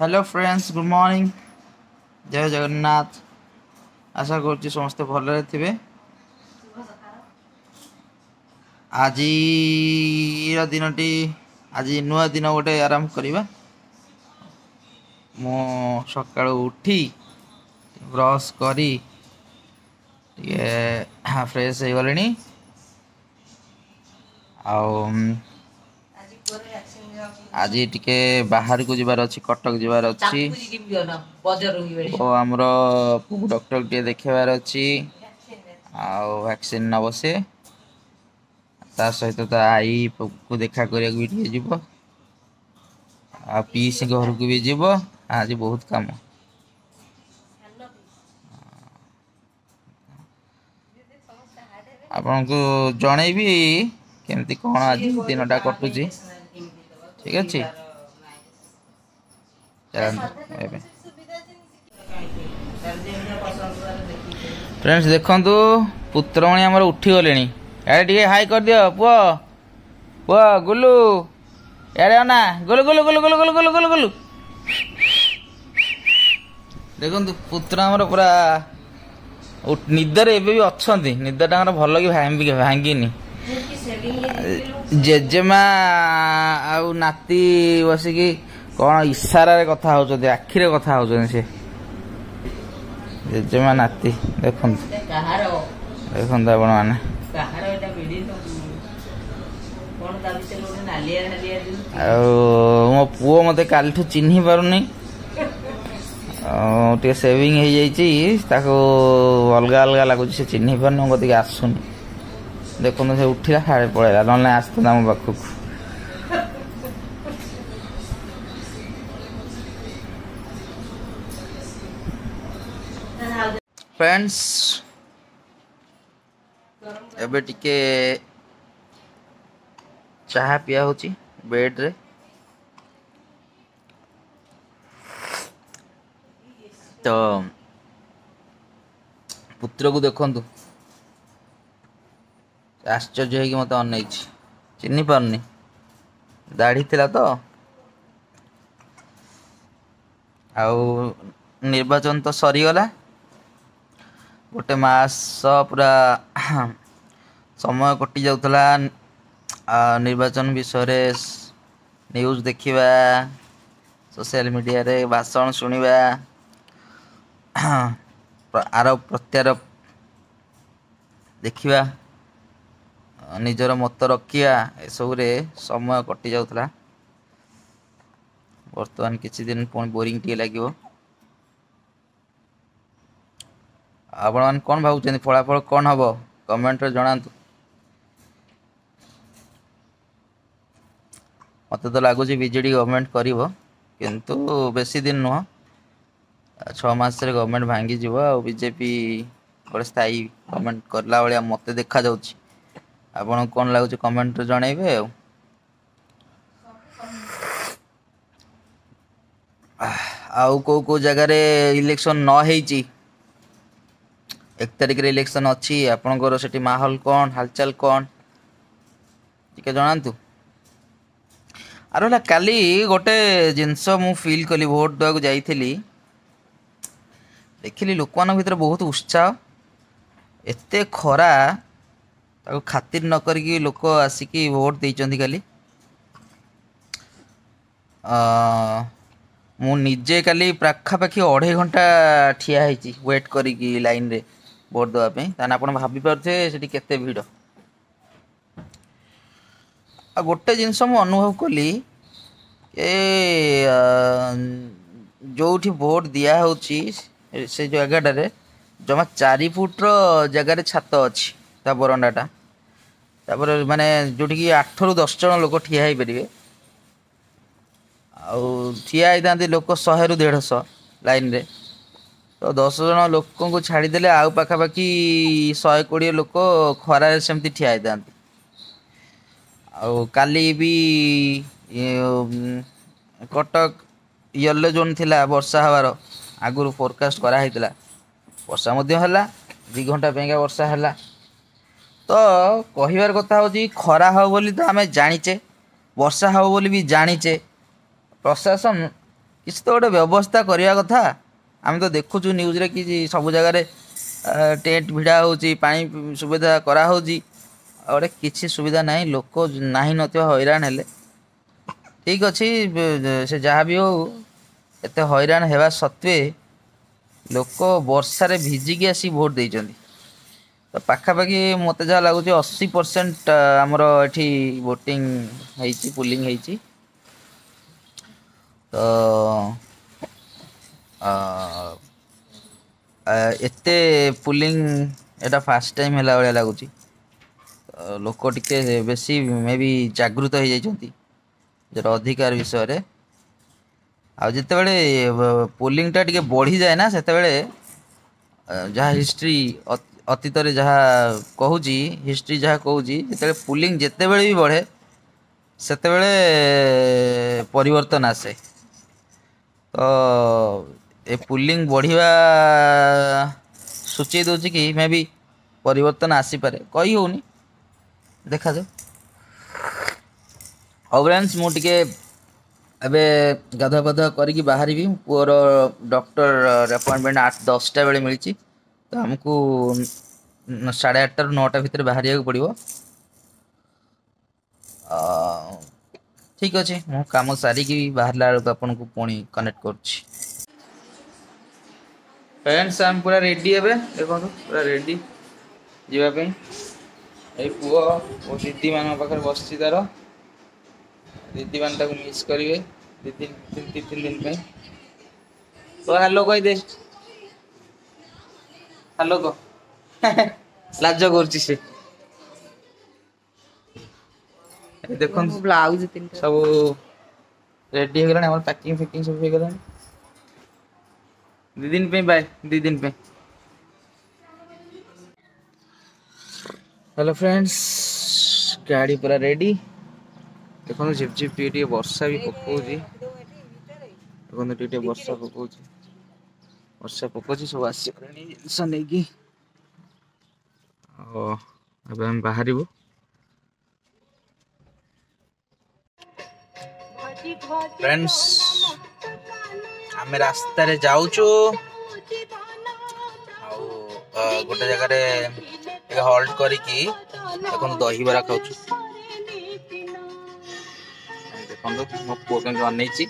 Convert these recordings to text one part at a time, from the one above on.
Hello friends, good morning. जय जगन्नाथ। आशा करुच्ची समस्ते भलरे थे। आज दिनटी आज नुआ दिन गोटे आरंभ करवा। मु सका उठी ब्रश करी फ्रेश हो गले। आज टिके बाहर को जबार अच्छी कटक जबार अच्छी आमर डॉक्टर टे देखार अच्छी वैक्सीन नब से सहित तो आई को देखा करने पीसी घर को भी जीव। आज बहुत काम आपन को जनईबी केमती कौन आज दिनटा कटुची। ठीक अच्छे फ्रेंड्स देखु पुत्रमणि आमर उठी गले। यारे हाई कर दियो पुओ पुओ गुलू। यारे ना गुलू गुलू गुलू गुलू गुलू गुलू गुलू गुलू। देखु पुत्र आमर पूरा निदर एबे भी अच्छा निदर भल कि भांगिनी। जेजेमा आउ नाती बसिकी कौन इशारा कथा हो आखिरे कथा हो से जेजेमा नाती देखु देखु आपण मैंने मो पुओ मत काल चिन्ह पारुनी टे सेविंग हो जाइए अलग अलग लगुच से चिन्ह पार मो कति आसुनी। देखो से उठा साढ़े पलैला ना आसता मो पाखक। फ्रेंड्स एबे टिके चाहा पिया होची बेड रे। तो पुत्र को देखु आश्चर्य है कि मत अन चिन्ह पारनी दाढ़ी थिला तो आउ निर्वाचन तो सरीगला गोटे मास पूरा समय कटि जाउतला निर्वाचन विषय न्यूज देखिबा सोशल मीडिया रे भाषण सुनिबा आरोप प्रत्यारोप देखिबा निजर मत रखिया एसबू समय कटि जाउतला। वर्तमान किसी दिन पुणी बोरिंग टी लगे। आपण मान कौन भावुं फलाफल कौन हम कमेंट जनातु। मत तो लगुच बीजेडी गवर्नमेंट करिवो किंतु बेसी दिन नुह 6 मास रे गवर्नमेंट भांगी जीव आ बीजेपी गोटे स्थायी गवर्नमेंट करला भाया मत देखा जाउछि। आपन कौन लगुच कमेंट जनइबे। आउ को जगह रे इलेक्शन न हेची 1 तारिख रे इलेक्शन अच्छी आपनकर सेठी माहौल कौन हालचाल कौन टिके जनातु। आर ना काली गोटे जिनस मु फील कली भोट देवा जाइली देखिली लोक मान भीतर बहुत उत्साह एते खरा ताको खातिर न करके लोक आसिकी भोट देइचंदी काली। मु निजे काली पाखापाखि 2.5 घंटा ठिया होती वेट करी लाइन रे भोट देवाई। ताने आप भाभी पारे से केते भीड़। आ गोटे जिनस मु अनुभव कली जो भोट दिया होची से जगह जमा 4 फुट जगार छात अच्छी बरंडाटा माने जोटि 8 ରୁ 10 जन लोक ठिया हो पारे ठिया होता लोक 100 ରୁ 150 लाइन रे। तो 10 जन लोक को छाड़देले आउ पाखापाखि 120 लोक खरार सेमती ठिया होता। काली भी कटक येलो जोन थिला वर्षा हबार आगुरी फोरकास्ट कराई वर्षा है 2 घंटा वर्षा है। तो कहिबार कथा होची खरा हो बोली तो आमे जानिचे वर्षा हो बोली भी जानिचे प्रशासन किसी तो गोटे व्यवस्था करवा कथा आम तो देखुचु न्यूज रे कि सब जगह टेंट भिड़ा होची पानी सुविधा करा होची गोटे किसी सुविधा नहीं लोक नहीं नथिबा हैरान हेले ठीक अच्छी से जहाँ भी हो एत हैरान हेबा सत्वे लोक वर्षा रे भिजिकी आसी भोट देइचंदी तो पाखापाखि मत जहाँ लगुच 80% आमर एठी वोटिंग होइची पुलिंग होइची तो एते पुलिंग एटा फास्ट टाइम हैला वाला लगुच लोक टिके बेसी मे बी जागृत हो जाइछंती जर अधिकार विषय रे आ जिते बड़े पोलिंग टा टिके बढ़ी जाए ना सेते बड़े जहाँ हिस्ट्री अतीत रे जहाँ कहूची हिस्ट्री जहाँ कहूची जिते पुलिंग जिते बड़े भी बढ़े सेते बड़े परिवर्तन आसे तो ए पुलिंग बढ़िया सूची दूची कि मे भी परिवर्तन आसी पारे कही होनी देखा जाओ और फ्रेंड्स मु टिके एबे गाधा पाधा करके बाहरी भी पुअर डॉक्टर अपॉइंटमेंट 8-10 बेले मिली तो हमको 8:30 ରୁ 9ଟା भितर बाहर पड़ो ठीक अच्छे मु कम सारिकी बाहरला बेलू आपन को पुणी कनेक्ट करुच्ची फ्रेंड्स आम पूरा रेडी है देखो पूरा रेडी जीवाई ये पुओ वो दीदी मान पाखे बस तार दीदी मान मिस करेंगे 2-3 दिन पे तो हेलो कही दे हेलो कह लाज कर देखो ब्लाउज सब रेडी हो गला पैकिंग फैकिंग सब हो गला 2 दिन पे बाय 2 दिन पे हेलो फ्रेंड्स गाड़ी पूरा रेडी देखो झिपझिप टे वर्षा भी पकाउची देखो टे वर्षा पकाउची सब आस जिनस नहीं हम बाहर फ्रेंड्स आम रास्ता रे जाऊचु गोटे जगह हल्ट करिकी देखो दही बरा खाऊछु देखो मो पुओ के अनैची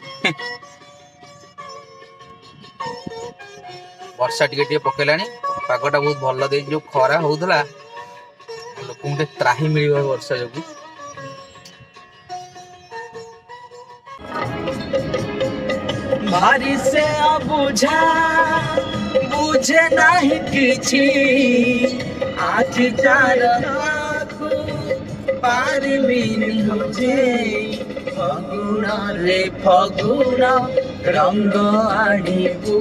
वर्षा टिके पकेलानी पागटा बहुत भल दे जो खरा होउथला लोक गोटे त्राही मिलिबा वर्षा जोगु भारी से बुझा बुझे नहीं किछि आखिटार पार मिली मुझे फगुण रे फगुण रंग आनिबू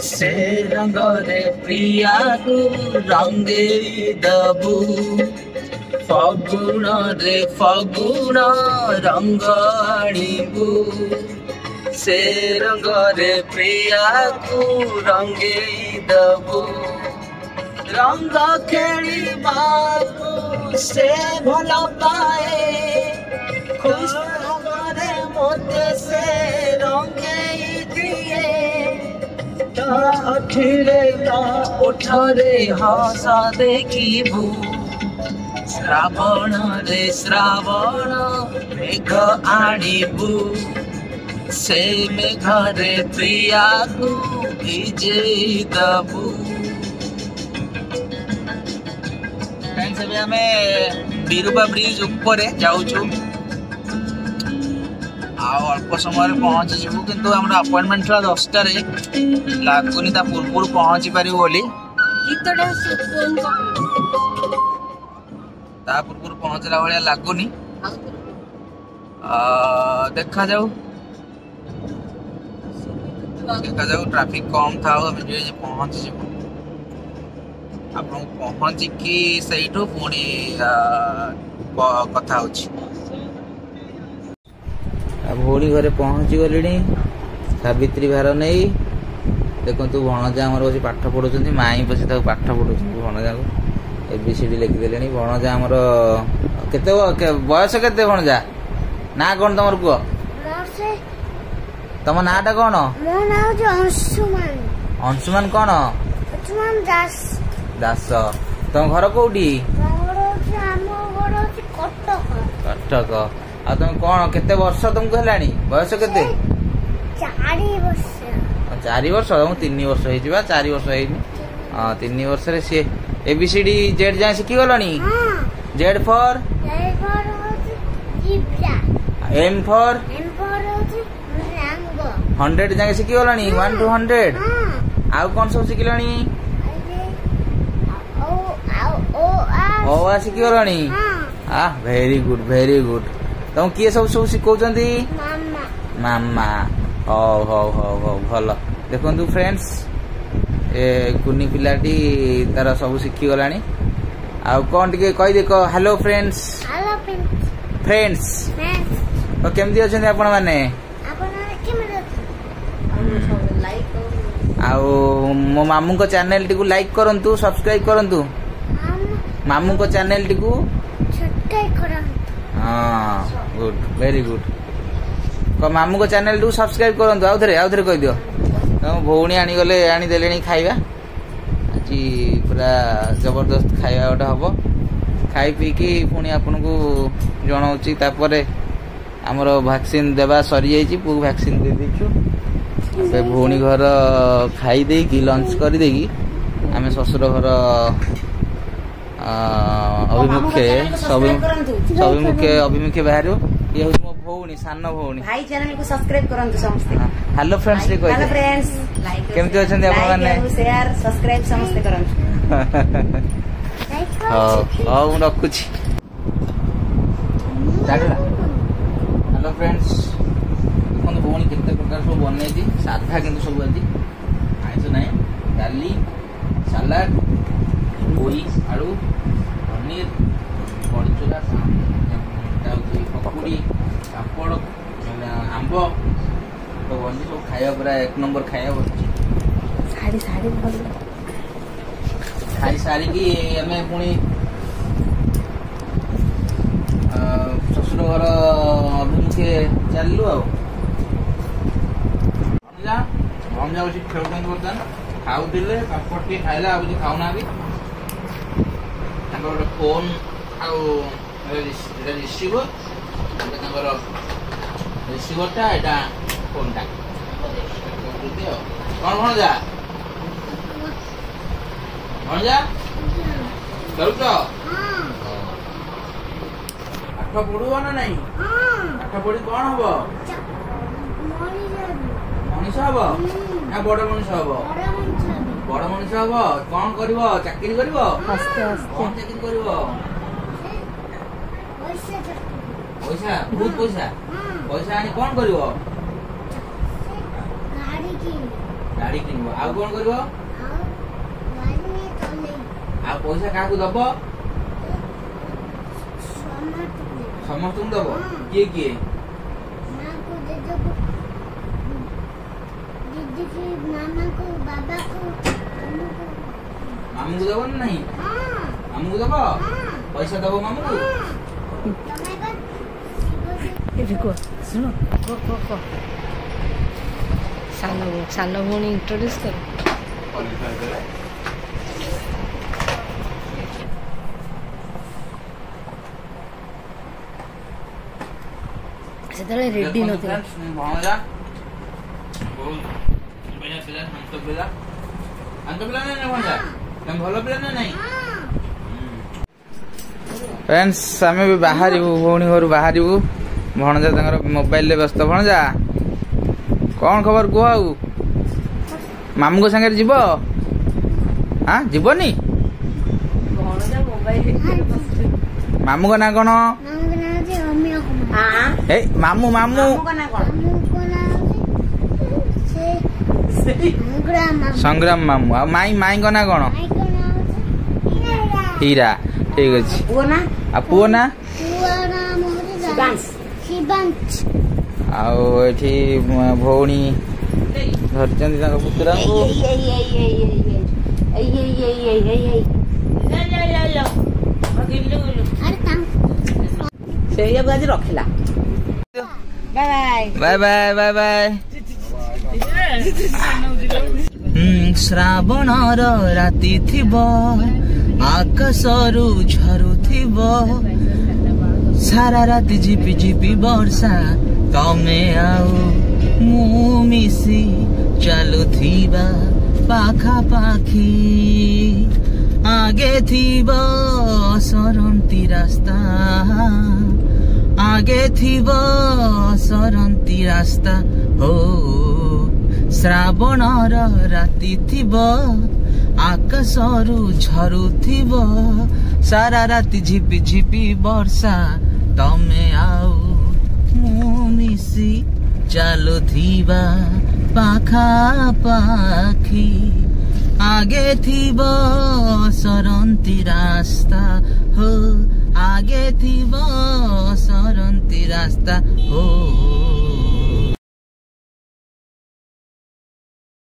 से रंग रे प्रिया को रंगे दबू फगुण रे फगुण रंग आनिबू से रंग रे प्रिया को रंगे दबू रंग खेली बाबू से भल पाए खुश रे मोते से रंगे दिए अखिले उठरे हसा देखिबू श्रावण रे श्रावण मेघ आनिबू से मेघ रे प्रिया को भिजे दबू आम बिरुबा ब्रिज ऊपर जाऊँ अल्प समय पहुँची जीवु किंतु हमरा अपॉइंटमेंट था 10टा लगुनि पूर्व पहुँची पारू बोली पूर्व पहुँचला भाया लगुनि देखा जाऊ ट्रैफिक कम था पहुँची जीवु आप पहुँचिकी सहीठू पुणी कथा भौणी घरे पहुँची गली सावित्री भार नहीं देखु भणजा आमर बस पाठ पढ़ुं माई बस पाठ पढ़ुं भणजा को एबीसीडी लिखिदे भणजा आमर केते बयस केते भणजा ना कौन तुम पुओ ତମ ନାଁଟା କଣ? ମୋ ନାଁ ହଉଛି ଅଂଶୁମାନ। ଅଂଶୁମାନ କଣ? ଅଂଶୁମାନ ଦାସ। ଦାସ। ତମ ଘର କୋଉଠି? ଆମ ଘର ହଉଛି କଟକ। କଟକ। ଆଉ ତମେ କଣ କେତେ ବର୍ଷ ତମକୁ ହେଲାଣି? ବୟସ କେତେ? 4 ବର୍ଷ। 4 ବର୍ଷ? ତମକୁ 3 ବର୍ଷ ହେଇଛି ବା, 4 ବର୍ଷ ହେଇନି। ହଁ 3 ବର୍ଷରେ ସିଏ ABCD Z ଯାଏଁ ଶିଖିଗଲଣି? Z for? M for? 100 ଯାଏଁ ଶିଖିଗଲଣି? 1 to 100। ଆଉ କଣ ସବୁ ଶିଖିଲଣି? ଓ ଆ ଶିଖିଗଲଣି? Very good very good. ତମକୁ କିଏ ସବୁ ଶିଖଉଛନ୍ତି? ମାମା। ହଉ ହଉ ହଉ ହଉ ଭଲ। ଦେଖନ୍ତୁ ଫ୍ରେଣ୍ଡସ୍, ଏ କୁନି ପିଲାଟି ତାର ସବୁ ଶିଖିଗଲାଣି। ଆଉ କଣ ଟିକେ କହିଦେ, ହ୍ୟାଲୋ ଫ୍ରେଣ୍ଡସ୍। ଫ୍ରେଣ୍ଡସ୍ କେମିତି ଅଛନ୍ତି ଆପଣ ମାନେ? ଆଉ ମୋ ମାମୁଙ୍କ ଚ୍ୟାନେଲ ଟିକୁ ଲାଇକ୍ କରନ୍ତୁ, ସବସ୍କ୍ରାଇବ କରନ୍ତୁ। ମାମୁଙ୍କ ଚ୍ୟାନେଲ ଟିକୁ ହଁ ଗୁଡ ଭେରି ଗୁଡ। ମାମୁଙ୍କ ଚ୍ୟାନେଲ ଟିକୁ ସବସ୍କ୍ରାଇବ କରନ୍ତୁ। ଆଉଥରେ କହିଦିଅ। ତମ ଭଉଣୀ ଆଣିଦେଲେଣି ଖାଇବା। ଆଜି ପୁରା ଜବରଦସ୍ତ ଖାଇବା ଗୋଟେ ହବ। ଖାଇ ପିଇକି ପୁଣି ଆପଣଙ୍କୁ ଜଣାଉଛି। ତାପରେ ଆମର ଭ୍ୟାକ୍ସିନ ଦେବା ସରିଯାଇଛି, ପୁଅକୁ ଭ୍ୟାକ୍ସିନ ଦେଇଦେଇଛୁ। ଏବେ ଭଉଣୀ ଘର ଖାଇ ଦେଇକି ଲଞ୍ଚ କରିଦେଇକି ଆମେ ଶ୍ୱଶୁର ଘର ଅଭିମୁଖେ ବାହାରିବୁ। ଇଏ ହଉଛି ମୋ ଭଉଣୀ, ସାନ ଭଉଣୀ। ଭାଇ ଚ୍ୟାନେଲକୁ ସବସ୍କ୍ରାଇବ କରନ୍ତୁ ସମସ୍ତେ। ହ୍ୟାଲୋ ଫ୍ରେଣ୍ଡସ୍ ଟିକେ କହିବେ। ହ୍ୟାଲୋ ଫ୍ରେଣ୍ଡସ୍, ଲାଇକ୍ କେମିତି ଅଛନ୍ତି ଆପଣ ମାନେ? ସେୟାର ସବସ୍କ୍ରାଇବ ସମସ୍ତେ କରନ୍ତୁ। ହଉ ମୁଁ ରଖୁଛି। ହ୍ୟାଲୋ ଫ୍ରେଣ୍ଡସ୍, ଦେଖନ୍ତୁ ଭଉଣୀ କେତେ ପ୍ରକାର ସବୁ ବନେଇଛି। ସାଧା କିନ୍ତୁ ସବୁ ଆଜି, ଆଇଁଷ ନାହିଁ। ଡାଲି, ସାଲାଡ, ପୋଇ ଆଳୁ, ପନିର, ବଡ଼ିଚୁରା, ପକୁଡ଼ି, ପାମ୍ପଡ଼, ଆମ୍ବ ସବୁ ବନିଛି। ସବୁ ଖାଇବା ପୁରା 1 ନମ୍ବର ଖାଇବା ବସିଛି। ଖାଇ ସାରିକି ଆମେ ପୁଣି ଶ୍ୱଶୁର ଘର ଅଭିମୁଖେ ଚାଲିଲୁ। ଆଉ ଭଣଜା ବସି ଖେଳୁଛନ୍ତି ବର୍ତ୍ତମାନ। ଖାଉଥିଲେ, ପାମ୍ପଡ଼ ଟିକେ ଖାଇଲେ, ଆଉ କିଛି ଖାଉନାହାନ୍ତି। ତାଙ୍କର ଗୋଟେ ଫୋନ୍ ଆଉ ରିସିଭର, ତାଙ୍କର ରିସିଭରଟା, ଏଇଟା ଫୋନଟା। କଣ ଭଣଜା ଖେଳୁଛ? ପାଠ ପଢୁବ ନା ନାଇଁ? ପାଠ ପଢି କଣ ହବ? ମଣିଷ ହବ ନା ବଡ ମଣିଷ ହବ? ବଡ ମଣିଷ ହବ। କଣ କରିବ? ଚାକିରି କରିବ? କଣ ଚାକିରି କରିବ? ପଇସା, ବହୁତ ପଇସା। ପଇସା ଆଣି କଣ କରିବ? ଗାଡି କିଣିବ। ଆଉ କଣ କରିବ? ଆଉ ପଇସା କାହାକୁ ଦବ? ସମସ୍ତଙ୍କୁ ଦବ। କିଏ କିଏ? ମାମୁଙ୍କୁ ଦବ ନା ନାହିଁ? ମାମୁଙ୍କୁ ଦବ? ପଇସା ଦବ ମାମୁଙ୍କୁ? ସାନ ଭଉଣୀ ଇଣ୍ଟ୍ରୋଡ୍ୟୁସ କର। ସେତେବେଳେ ରେଡି ନଥିଲା। ଭଲ ପିଲା ନା ନାଇଁ? ଫ୍ରେଣ୍ଡସ୍, ଆମେ ବି ବାହାରିବୁ, ଭଉଣୀ ଘରୁ ବାହାରିବୁ। ଭଣଜା ତାଙ୍କର ମୋବାଇଲରେ ବ୍ୟସ୍ତ। ଭଣଜା କଣ ଖବର କୁହ? ଆଉ ମାମୁଙ୍କ ସାଙ୍ଗରେ ଯିବ? ଯିବନି? ମାମୁଙ୍କ ନାଁ କଣ? ମାମୁଁ ସଂଗ୍ରାମ ମାମୁଁ। ଆଉ ମାଇଙ୍କ ନାଁ କଣ? ହୀରା। ଠିକ ଅଛି। ଆଉ ପୁଅ ନା? ଆଉ ଏଠି ଭଉଣୀ ଧରିଛନ୍ତି ତାଙ୍କ ପୁତୁରାଙ୍କୁ। ସେଇଆକୁ ଆଜି ରଖିଲା। Bye bye bye bye bye bye. ଶ୍ରାବଣର ରାତି ଥିବ ଆକାଶରୁ ଝରୁଥିବ ସାରା ରାତି ଝିପି ଝିପି ବର୍ଷା ତମେ ଆଉ ମୁଁ ମିଶି ଚାଲୁଥିବା ପାଖାପାଖି ଆଗେ ଥିବ ସରନ୍ତି ରାସ୍ତା ଆଗେ ଥିବ ସରନ୍ତି ରାସ୍ତା ହୋ ଶ୍ରାବଣର ରାତି ଥିବ ଆକାଶରୁ ଝରୁଥିବ ସାରା ରାତି ଝିପି ଝିପି ବର୍ଷା ତମେ ଆଉ ମୁଁ ମିଶି ଚାଲୁଥିବା ପାଖାପାଖି ଆଗେ ଥିବ ସରନ୍ତି ରାସ୍ତା ହୋ ଆଗେ ଥିବ ସରନ୍ତି ରାସ୍ତା ହୋ